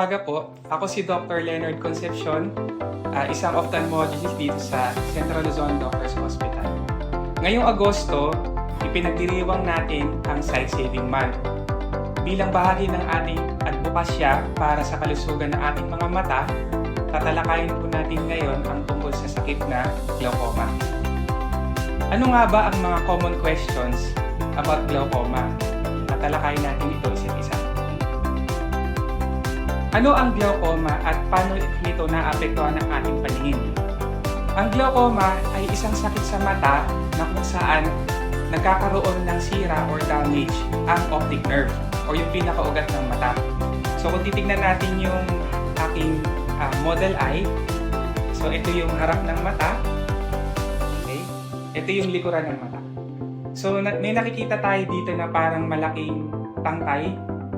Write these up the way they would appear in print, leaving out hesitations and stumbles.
umaga po. Ako si Dr. Leonard Concepcion, isang ophthalmologist dito sa Central Luzon Doctors Hospital. Ngayong Agosto, ipinagdiriwang natin ang Sight Saving Month. Bilang bahagi ng ating advokasya para sa kalusugan ng ating mga mata, tatalakayin po natin ngayon ang tungkol sa sakit na glaucoma. Ano nga ba ang mga common questions about glaucoma? Tatalakayin natin ito isa't isa. Ano ang glaucoma at paano ito naapektuhan ng ating paningin? Ang glaucoma ay isang sakit sa mata na kung saan nagkakaroon ng sira or damage ang optic nerve o yung pinakaugat ng mata. So kung titignan natin yung aking model eye, so ito yung harap ng mata, okay? Ito yung likuran ng mata. So may nakikita tayo dito na parang malaking tangkay.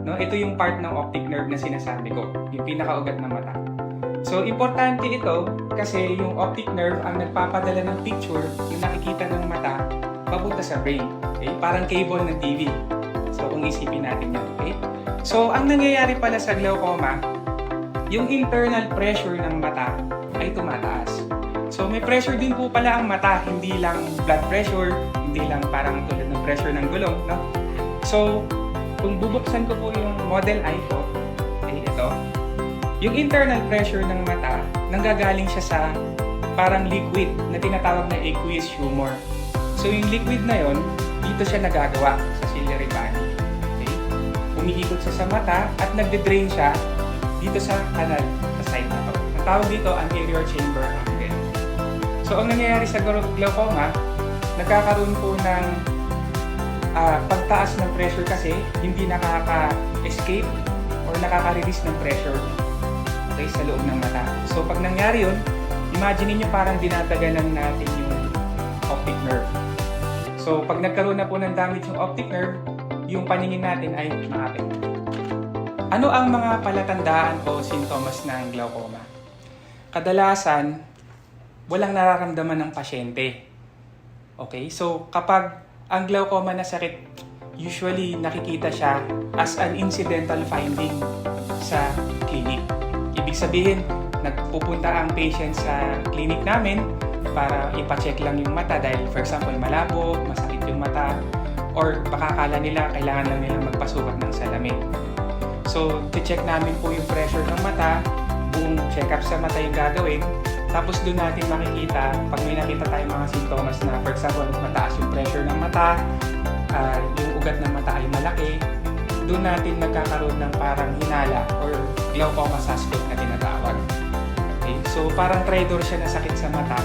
No, ito yung part ng optic nerve na sinasabi ko, yung pinakaugat ng mata. So, importante ito kasi yung optic nerve ang nagpapadala ng picture, yung nakikita ng mata, papunta sa brain. Okay? Parang cable ng TV. So, kung isipin natin yan. Okay? So, ang nangyayari pala sa glaucoma, yung internal pressure ng mata ay tumataas. So, may pressure din po pala ang mata, hindi lang blood pressure, hindi lang parang tulad ng pressure ng gulong. No? So, kung bubuksan ko po yung model eye ko, okay, ito, yung internal pressure ng mata, nanggagaling siya sa parang liquid na tinatawag na aqueous humor. So yung liquid na yon, dito siya nagagawa sa ciliary body. Okay? Umiikot siya sa mata at nagde-drain siya dito sa kanal, sa side na to. Ang tawag dito, anterior chamber angle. So ang nangyayari sa glaucoma, nagkakaroon po ng pagtaas ng pressure kasi hindi nakaka-escape or nakaka-release ng pressure, okay, sa loob ng mata. So pag nangyari yun, imagine niyo parang dinadaganan natin yung optic nerve. So pag nagkaroon na po ng damage yung optic nerve, yung paningin natin ay maapekto. Ano ang mga palatandaan o sintomas ng glaucoma? Kadalasan, walang nararamdaman ng pasyente. Okay, so kapag ang glaucoma na sakit, usually nakikita siya as an incidental finding sa clinic. Ibig sabihin, nagpupunta ang patient sa clinic namin para ipacheck lang yung mata dahil for example malabo, masakit yung mata, or baka akala nila kailangan lang nilang magpasukat ng salamin. So, check namin po yung pressure ng mata, buong check-up sa mata yung gagawin. Tapos doon natin makikita, pag may nakita tayong mga sintomas na for example, mataas yung pressure ng mata, yung ugat ng mata ay malaki, doon natin nagkakaroon ng parang hinala or glaucoma suspect na tinatawag. Okay? So parang traitor siya na sakit sa mata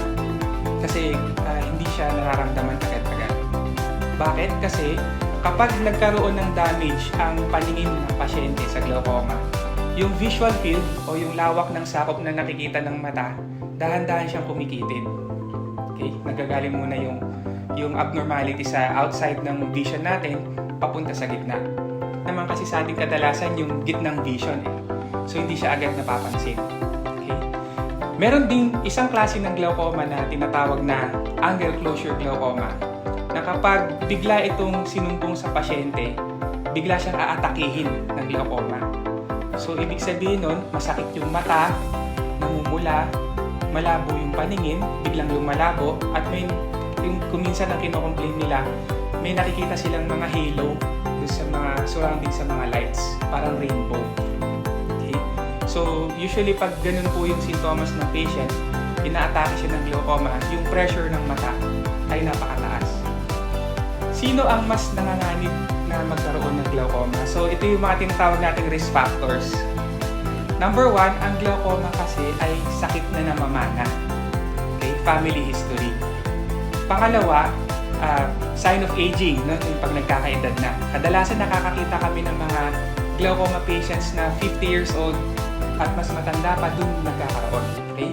kasi hindi siya nararamdaman agad-agad. Bakit? Kasi kapag nagkaroon ng damage ang paningin ng pasyente sa glaucoma, yung visual field o yung lawak ng sakop na nakikita ng mata, dahan-dahan siyang kumikitin. Okay? Nagagaling muna yung abnormality sa outside ng vision natin, papunta sa gitna. Naman kasi sa ating kadalasan yung gitnang vision eh. So hindi siya agad napapansin. Okay? Meron ding isang klase ng glaucoma na tinatawag na angle closure glaucoma, na kapag bigla itong sinumpong sa pasyente, bigla siyang aatakihin ng glaucoma. So ibig sabihin nun, masakit yung mata, namumula, malabo yung paningin, biglang lumalabo, at may yung kuminsan na kino-complain nila, may nakikita silang mga halo sa mga surrounding sa mga lights, parang rainbow. Okay? So usually pag ganun po yung sintomas ng patient, inaatake siya ng glaucoma, yung pressure ng mata ay napakataas. Sino ang mas nanganganib na magkaroon ng glaucoma? So ito yung mga tinatawag nating risk factors. Number 1, ang glaucoma kasi ay sakit na namamana. Okay? Family history. Pangalawa, sign of aging, no? Yung pag nagkakaedad na. Kadalasan nakakakita kami ng mga glaucoma patients na 50 years old at mas matanda pa dun nagkakaroon. Okay?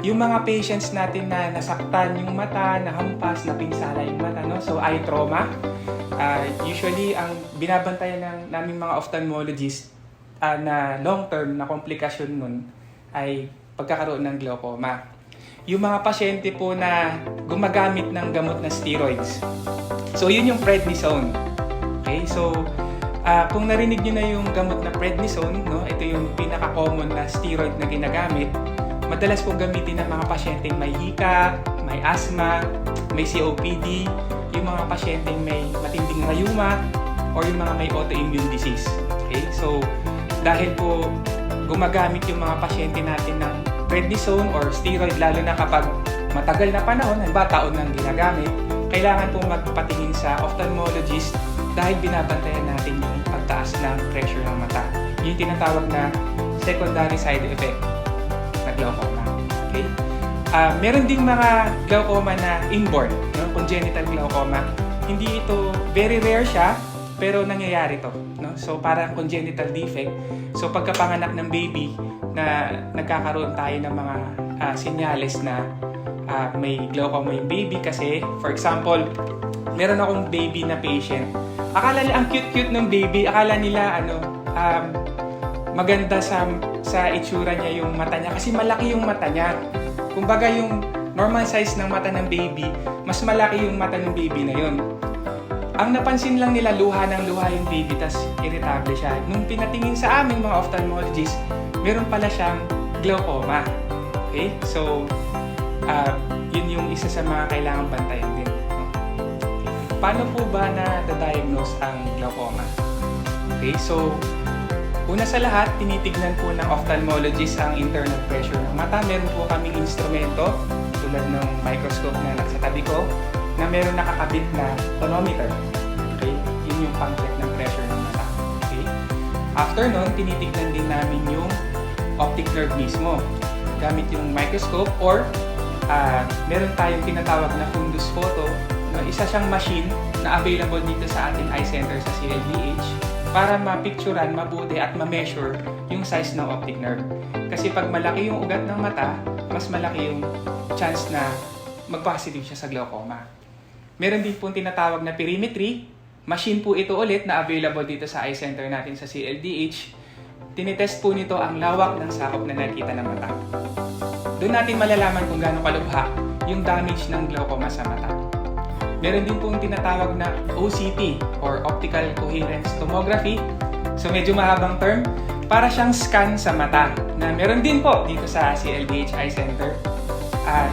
Yung mga patients natin na nasaktan yung mata, nahampas, napinsala yung mata, no? So eye trauma. Usually, ang binabantayan ng naming mga ophthalmologists na long-term na komplikasyon nun ay pagkakaroon ng glaucoma. Yung mga pasyente po na gumagamit ng gamot na steroids. So, yun yung prednisone. Okay? So, Kung narinig nyo na yung gamot na prednisone, no, ito yung pinaka-common na steroid na ginagamit. Madalas pong gamitin ng mga pasyenteng may hika, may asthma, may COPD, yung mga pasyenteng may matinding rayuma, or yung mga may autoimmune disease. Okay? So, dahil po gumagamit yung mga pasyente natin ng prednisone or steroid, lalo na kapag matagal na panahon, halimbawa taon nang ginagamit, kailangan pong magpatingin sa ophthalmologist dahil binabantayan natin yung pagtaas ng pressure ng mata. Yung tinatawag na secondary side effect na glaucoma. Okay? Meron ding mga glaucoma na inborn, no? Congenital glaucoma. Hindi ito, very rare siya, pero nangyayari to. No? So parang congenital defect. So pagkapanganak ng baby, na nagkakaroon tayo ng mga senyales na may glaucoma yung baby kasi, for example, meron akong baby na patient. Akala nila, ang cute-cute ng baby, akala nila maganda sa itsura niya yung mata niya kasi malaki yung mata niya. Kumbaga yung normal size ng mata ng baby, mas malaki yung mata ng baby na yun. Ang napansin lang nila, luha ng luha yung baby, tas irritable siya. Nung pinatingin sa aming mga ophthalmologist, meron pala siyang glaucoma. Okay? So, yun yung isa sa mga kailangang bantayan din. Paano po ba na-diagnose ang glaucoma? Okay, so una sa lahat, tinitignan po ng ophthalmologist ang internal pressure ng mata. Meron po kaming instrumento, tulad ng microscope na nasa tabi ko, na meron nakakabit na tonometer. Okay, yun yung pang-check ng pressure ng mata. Okay? After nun, tinitignan din namin yung optic nerve mismo. Gamit yung microscope or meron tayong tinatawag na fundus photo. Isa siyang machine na available dito sa ating eye center sa CLDH para mapicturan, mabuti at ma-measure yung size ng optic nerve. Kasi pag malaki yung ugat ng mata, mas malaki yung chance na mag-positive siya sa glaucoma. Meron din po tinatawag na perimetry. Machine po ito ulit na available dito sa eye center natin sa CLDH. Tinitest po nito ang lawak ng sakop na nakita ng mata. Doon natin malalaman kung gaano kalubha yung damage ng glaucoma sa mata. Meron din pong tinatawag na OCT or Optical Coherence Tomography. So medyo mahabang term. Para siyang scan sa mata na meron din po dito sa CLDH Eye Center.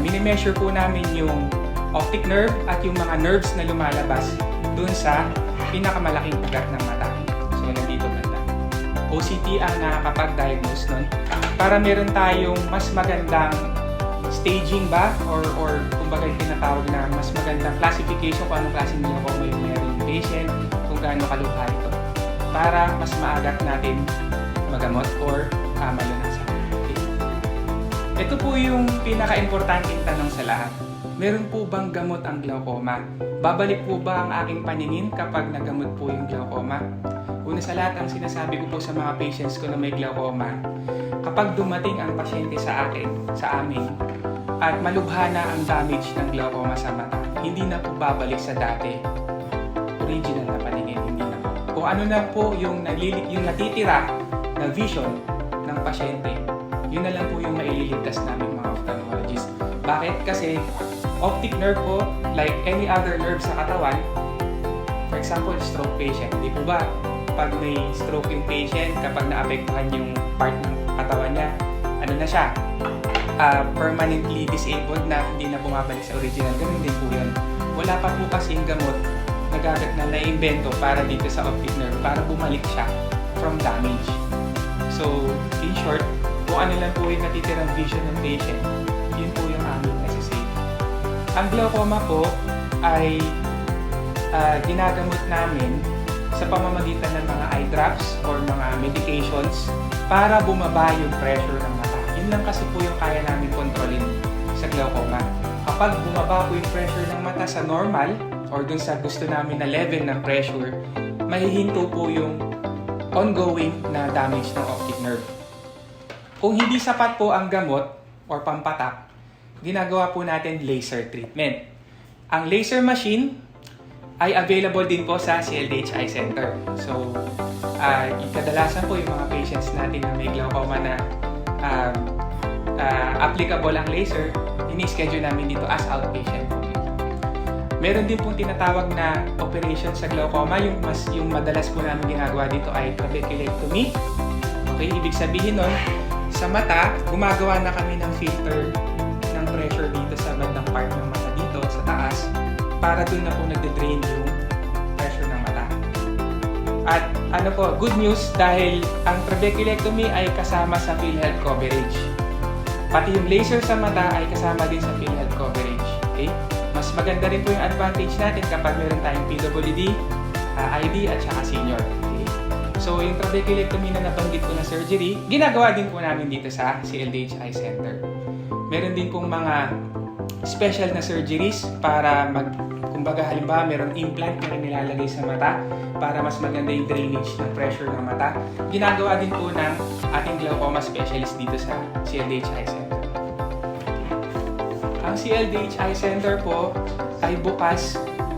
Minimeasure po namin yung optic nerve at yung mga nerves na lumalabas dun sa pinakamalaking ugat ng mata. So nandito banda. OCT ang nakakapag-diagnose nun para meron tayong mas magandang staging ba or kumbaga yung tinatawag na mas magandang classification kung anong klaseng glaucoma yung meron yung patient, kung gaano kalubha ito para mas maagat natin magamot or malunasan. Okay. Ito po yung pinaka-importanting tanong sa lahat. Meron po bang gamot ang glaucoma? Babalik po ba ang aking paningin kapag nagamot po yung glaucoma? Una sa lahat, ang sinasabi ko po sa mga patients ko na may glaucoma, kapag dumating ang pasyente sa amin, at malubha na ang damage ng glaucoma sa mata, hindi na po babalik sa dati. Original na paningin, hindi na po. Kung ano na po yung natitira na vision ng pasyente, yun na lang po yung maililigtas namin mga ophthalmologist. Bakit? Kasi optic nerve po, like any other nerve sa katawan, for example, stroke patient, di po ba? Pag may stroke yung patient, kapag naapektuhan yung part ng katawan niya, ano na siya? Permanently disabled na hindi na bumabalik sa original. Ganun din po yun. Wala pa po kasing gamot na naimbento para dito sa optic nerve para bumalik siya from damage. So, in short, kung ano lang po yung natitirang vision ng patient, yun po yung aming nasisave. Ang glaucoma po ay ginagamot namin sa pamamagitan ng mga eye drops or mga medications para bumaba yung pressure ng mata. Yun lang kasi po yung kaya namin kontrolin sa glaucoma. Kapag bumaba po yung pressure ng mata sa normal or dun sa gusto namin na level ng pressure, mahihinto po yung ongoing na damage ng optic nerve. Kung hindi sapat po ang gamot or pampatak, ginagawa po natin laser treatment. Ang laser machine ay available din po sa CLDH Eye Center. So, kadalasan po yung mga patients natin na may glaucoma na applicable ang laser, ini-schedule namin dito as outpatient po. Meron din pong tinatawag na operation sa glaucoma. Yung madalas po namin ginagawa dito ay trabeculectomy. Okay, ibig sabihin nun, sa mata, gumagawa na kami ng filter ng pressure dito sa bandang part ng mata dito, sa taas, para doon na po nagde-drain yung pressure ng mata. At ano po, good news dahil ang trabeculectomy ay kasama sa PhilHealth coverage. Pati yung laser sa mata ay kasama din sa PhilHealth coverage. Okay? Mas maganda rin po yung advantage natin kapag meron tayong PWD, ID at saka senior. Okay? So yung trabeculectomy na nabanggit ko na surgery, ginagawa din po namin dito sa CLDH Eye Center. Meron din pong mga special na surgeries para kumbaga halimbawa meron implant na nilalagay sa mata para mas maganda yung drainage ng pressure ng mata. Ginagawa din po ng ating glaucoma specialist dito sa CLDH Eye Center. Ang CLDH Eye Center po ay bukas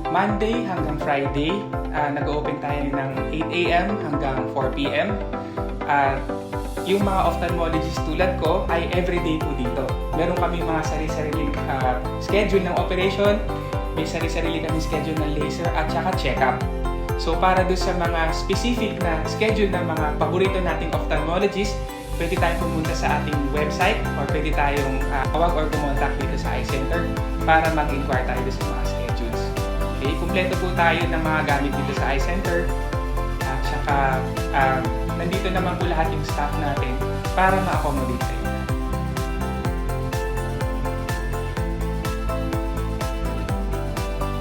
Monday hanggang Friday. Nag-open tayo ng 8 a.m. hanggang 4 p.m. Yung mga ophthalmologist tulad ko ay everyday po dito. Meron kami mga sarili-sariling schedule ng operation, may sarili-sarili kami schedule ng laser at saka check-up. So para doon sa mga specific na schedule ng mga paborito nating ophthalmologist, pwede tayong pumunta sa ating website or pwede tayong tawag or kumontak dito sa Eye Center para mag-inquire tayo doon sa mga schedules. Okay, kumpleto po tayo ng mga gamit dito sa Eye Center at saka nandito naman po lahat yung staff natin para ma-accommodate kayo.